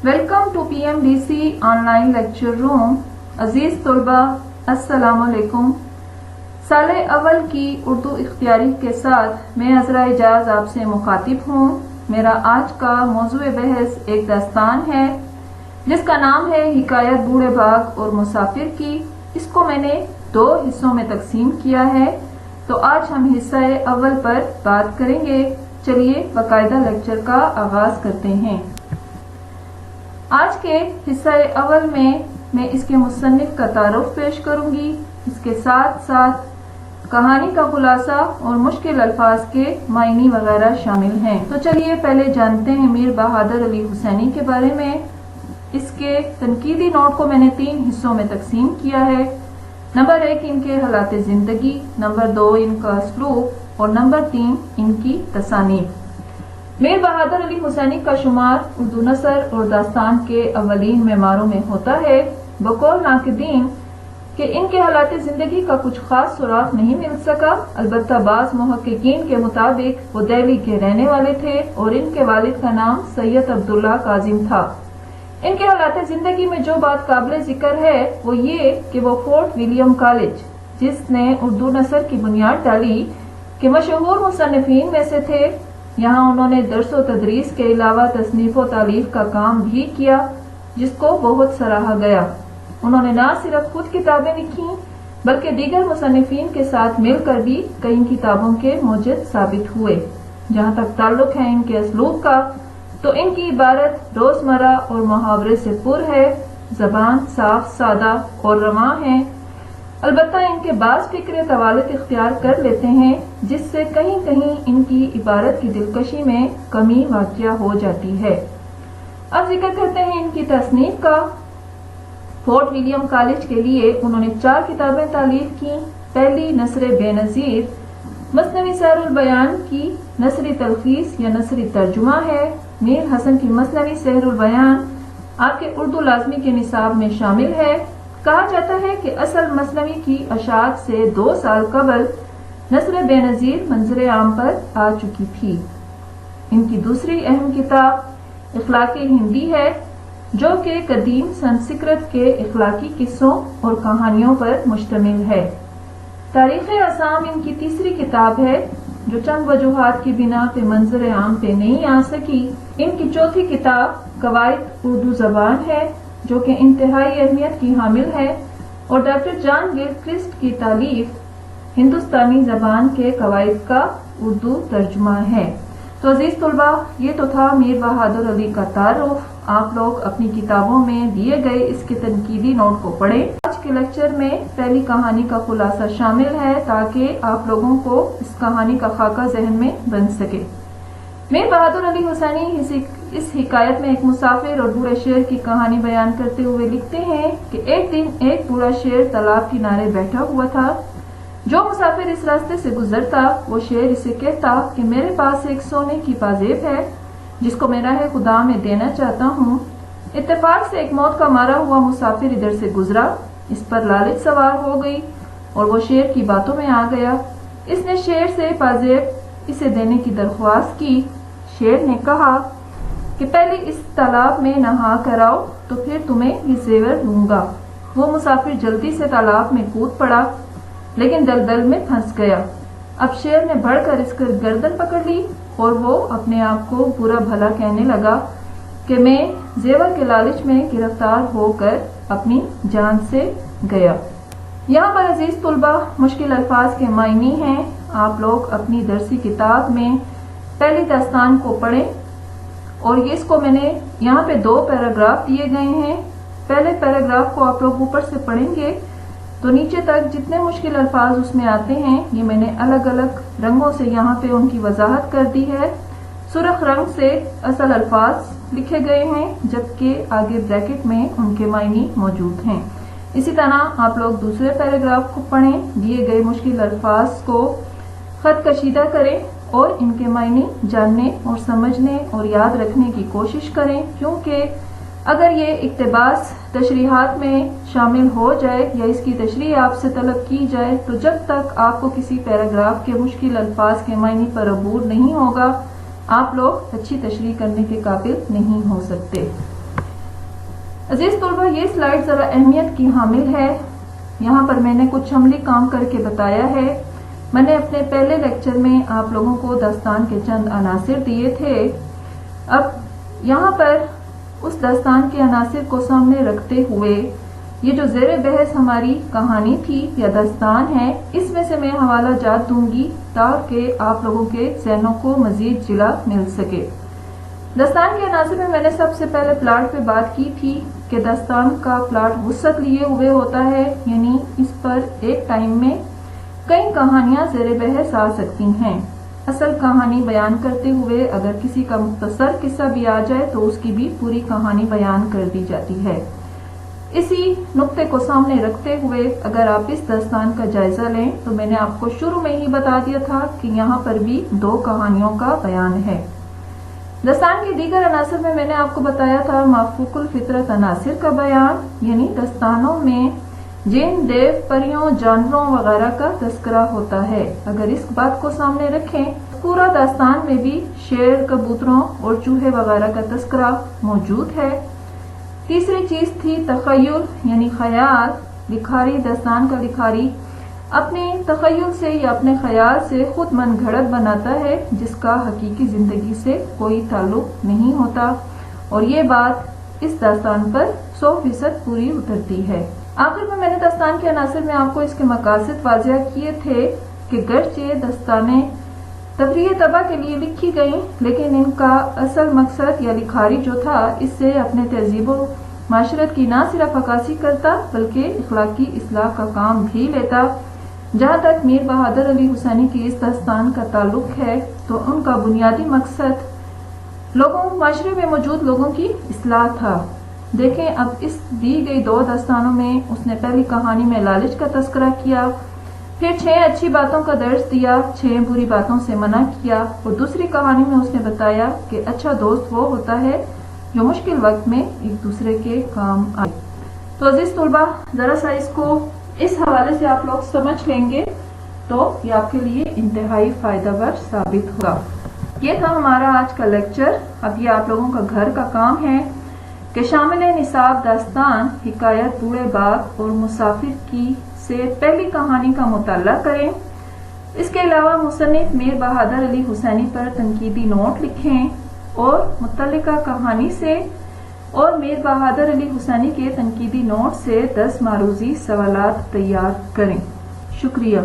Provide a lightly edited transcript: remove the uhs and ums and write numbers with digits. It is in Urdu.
Welcome to PMDC online lecture room. عزیز طلبہ السلام علیکم. سال اول کی اردو اختیاری کے ساتھ میں عذرا اعجاز آپ سے مخاطب ہوں. میرا آج کا موضوع بحث ایک داستان ہے جس کا نام ہے حکایت بوڑھے باغ اور مسافر کی. اس کو میں نے 2 حصوں میں تقسیم کیا ہے. تو آج ہم حصہ اول پر بات کریں گے. چلیے باقاعدہ لیکچر کا آغاز کرتے ہیں. آج کے حصہ اول میں اس کے مصنف کا تعارف پیش کروں گی. اس کے ساتھ ساتھ کہانی کا خلاصہ اور مشکل الفاظ کے معنی وغیرہ شامل ہیں. تو چلیے پہلے جانتے ہیں میر بہادر علی حسینی کے بارے میں. اس کے تنقیدی نوٹ کو میں نے 3 حصوں میں تقسیم کیا ہے. نمبر 1 ان کے حالات زندگی، نمبر 2 ان کا اسلوب اور نمبر 3 ان کی تصانیف. میر بہادر علی حسینی کا شمار اردو نثر اور داستان کے اولین معماروں میں ہوتا ہے. بقول ناقدین کہ ان کے حالات زندگی کا کچھ خاص سراغ نہیں مل سکا. البتہ بعض محققین کے مطابق وہ دہلی کے رہنے والے تھے اور ان کے والد کا نام سید عبداللہ کاظم تھا. ان کے حالات زندگی میں جو بات قابل ذکر ہے وہ یہ کہ وہ فورٹ ولیم کالج، جس نے اردو نثر کی بنیاد ڈالی، کے مشہور مصنفین میں سے تھے. یہاں انہوں نے درس و تدریس کے علاوہ تصنیف و تالیف کا کام بھی کیا جس کو بہت سراہا گیا. انہوں نے نہ صرف خود کتابیں لکھی بلکہ دیگر مصنفین کے ساتھ مل کر بھی کئی کتابوں کے موجد ثابت ہوئے. جہاں تک تعلق ہے ان کے اسلوب کا تو ان کی عبارت روزمرہ اور محاورے سے پر ہے. زبان صاف سادہ اور رواں ہے. البتہ ان کے بعض فکرے طوالت اختیار کر لیتے ہیں جس سے کہیں کہیں ان کی عبارت کی دلکشی میں کمی واقع ہو جاتی ہے. اب ذکر کرتے ہیں ان کی تصنیف کا. فورٹ ولیم کالج کے لیے انہوں نے 4 کتابیں تالیف کی. پہلی نثر بے نظیر مثنوی سحر البیان کی نثری تلخیص یا نثری ترجمہ ہے. میر حسن کی مثنوی سحر البیان آپ کے اردو لازمی کے نصاب میں شامل ہے. کہا جاتا ہے کہ اصل مثنوی کی اشاعت سے 2 سال قبل نثر بے نظیر منظر عام پر آ چکی تھی. ان کی دوسری اہم کتاب اخلاق ہندی ہے جو کہ قدیم سنسکرت کے اخلاقی قصوں اور کہانیوں پر مشتمل ہے. تاریخ اسام ان کی تیسری کتاب ہے جو چند وجوہات کی بنا پہ منظر عام پہ نہیں آ سکی. ان کی چوتھی کتاب قواعد اردو زبان ہے جو کہ انتہائی اہمیت کی حامل ہے اور ڈاکٹر جان گلکرسٹ کی تالیف ہندوستانی زبان کے قواعد کا اردو ترجمہ ہے. تو عزیز طلبہ یہ تو تھا میر بہادر علی کا تعارف. آپ لوگ اپنی کتابوں میں دیے گئے اس کے تنقیدی نوٹ کو پڑھیں. آج کے لیکچر میں پہلی کہانی کا خلاصہ شامل ہے تاکہ آپ لوگوں کو اس کہانی کا خاکہ ذہن میں بن سکے. میر بہادر علی حسینی اس حکایت میں ایک مسافر اور بوڑھے شیر کی کہانی بیان کرتے ہوئے لکھتے ہیں کہ ایک دن ایک بوڑھا شیر تالاب کنارے بیٹھا ہوا تھا. جو مسافر اس راستے سے گزرتا وہ شیر اسے کہتا کہ میرے پاس ایک سونے کی پازیب ہے جس کو میں راہ خدا میں دینا چاہتا ہوں. اتفاق سے ایک موت کا مارا ہوا مسافر ادھر سے گزرا. اس پر لالچ سوار ہو گئی اور وہ شیر کی باتوں میں آ گیا. اس نے شیر سے پازیب اسے دینے کی درخواست کی. شیر نے کہا کہ پہلے اس تالاب میں نہا کر آؤ تو پھر تمہیں یہ زیور دوں گا. وہ مسافر جلدی سے تالاب میں کود پڑا لیکن دلدل میں پھنس گیا. اب شیر نے بڑھ کر اس کی گردن پکڑ لی اور وہ اپنے آپ کو برا بھلا کہنے لگا کہ میں زیور کے لالچ میں گرفتار ہو کر اپنی جان سے گیا. یہاں پر عزیز طلبہ مشکل الفاظ کے معنی ہیں. آپ لوگ اپنی درسی کتاب میں پہلی داستان کو پڑھیں اور اس کو میں نے یہاں پہ 2 پیراگراف دیے گئے ہیں. پہلے پیراگراف کو آپ لوگ اوپر سے پڑھیں گے تو نیچے تک جتنے مشکل الفاظ اس میں آتے ہیں یہ میں نے الگ الگ رنگوں سے یہاں پہ ان کی وضاحت کر دی ہے. سرخ رنگ سے اصل الفاظ لکھے گئے ہیں جبکہ آگے بریکٹ میں ان کے معنی موجود ہیں. اسی طرح آپ لوگ دوسرے پیراگراف کو پڑھیں، دیے گئے مشکل الفاظ کو خط کشیدہ کریں اور ان کے معنی جاننے اور سمجھنے اور یاد رکھنے کی کوشش کریں، کیونکہ اگر یہ اقتباس تشریحات میں شامل ہو جائے یا اس کی تشریح آپ سے طلب کی جائے تو جب تک آپ کو کسی پیراگراف کے مشکل الفاظ کے معنی پر عبور نہیں ہوگا آپ لوگ اچھی تشریح کرنے کے قابل نہیں ہو سکتے. عزیز طلبہ، یہ سلائیڈ ذرا اہمیت کی حامل ہے۔ یہاں پر میں نے کچھ عملی کام کر کے بتایا ہے۔ میں نے اپنے پہلے لیکچر میں آپ لوگوں کو داستان کے چند عناصر دیے تھے۔ اب یہاں پر اس داستان کے عناصر کو سامنے رکھتے ہوئے یہ جو زیر بحث ہماری کہانی تھی یا داستان ہے، اس میں سے میں حوالہ جات دوں گی تاکہ آپ لوگوں کے ذہنوں کو مزید جلا مل سکے۔ داستان کے عناصر میں نے سب سے پہلے پلاٹ پہ بات کی تھی کہ داستان کا پلاٹ وسعت لیے ہوئے ہوتا ہے، یعنی اس پر ایک ٹائم میں کئی کہانیاں زیر بحث آ سکتی ہیں۔ اصل کہانی بیان کرتے ہوئے اگر کسی کا مختصر قصہ بھی آ جائے تو اس کی بھی پوری کہانی بیان کر دی جاتی ہے۔ اسی نقطے کو سامنے رکھتے ہوئے اگر آپ اس داستان کا جائزہ لیں تو میں نے آپ کو شروع میں ہی بتا دیا تھا کہ یہاں پر بھی 2 کہانیوں کا بیان ہے۔ داستان کے دیگر عناصر میں نے آپ کو بتایا تھا مافوق الفطرت عناصر کا بیان، یعنی داستانوں میں جن، دیو، پریوں، جانوروں وغیرہ کا تذکرہ ہوتا ہے۔ اگر اس بات کو سامنے رکھیں پورا داستان میں بھی شیر، کبوتروں اور چوہے وغیرہ کا تذکرہ موجود ہے۔ تیسری چیز تھی تخیل، یعنی خیال۔ لکھاری، داستان کا لکھاری اپنے تخیل سے یا اپنے خیال سے خود من گھڑت بناتا ہے جس کا حقیقی زندگی سے کوئی تعلق نہیں ہوتا، اور یہ بات اس داستان پر 100% پوری اترتی ہے۔ آخر میں نے داستان کے عناصر میں آپ کو اس کے مقاصد واضح کیے تھے کہ گرچہ داستانیں تفریح طبع کے لیے لکھی گئیں لیکن ان کا اصل مقصد یا لکھاری جو تھا اس سے اپنے تہذیب و معاشرت کی نہ صرف عکاسی کرتا بلکہ اخلاقی اصلاح کا کام بھی لیتا۔ جہاں تک میر بہادر علی حسینی کی اس داستان کا تعلق ہے تو ان کا بنیادی مقصد معاشرے میں موجود لوگوں کی اصلاح تھا۔ دیکھیں اب اس دی گئی 2 داستانوں میں اس نے پہلی کہانی میں لالچ کا تذکرہ کیا، پھر 6 اچھی باتوں کا درس دیا، 6 بری باتوں سے منع کیا، اور دوسری کہانی میں اس نے بتایا کہ اچھا دوست وہ ہوتا ہے جو مشکل وقت میں ایک دوسرے کے کام آئے۔ تو عزیز طلبہ، ذرا سا اس کو اس حوالے سے آپ لوگ سمجھ لیں گے تو یہ آپ کے لیے انتہائی فائدہ بخش ثابت ہوگا۔ یہ تھا ہمارا آج کا لیکچر۔ اب یہ آپ لوگوں کا گھر کا کام ہے کہ شامل نصاب داستان حکایت بوڑھے باپ اور مسافر کی سے پہلی کہانی کا مطالعہ کریں۔ اس کے علاوہ مصنف میر بہادر علی حسینی پر تنقیدی نوٹ لکھیں اور متعلقہ کہانی سے اور میر بہادر علی حسینی کے تنقیدی نوٹ سے 10 معروضی سوالات تیار کریں۔ شکریہ۔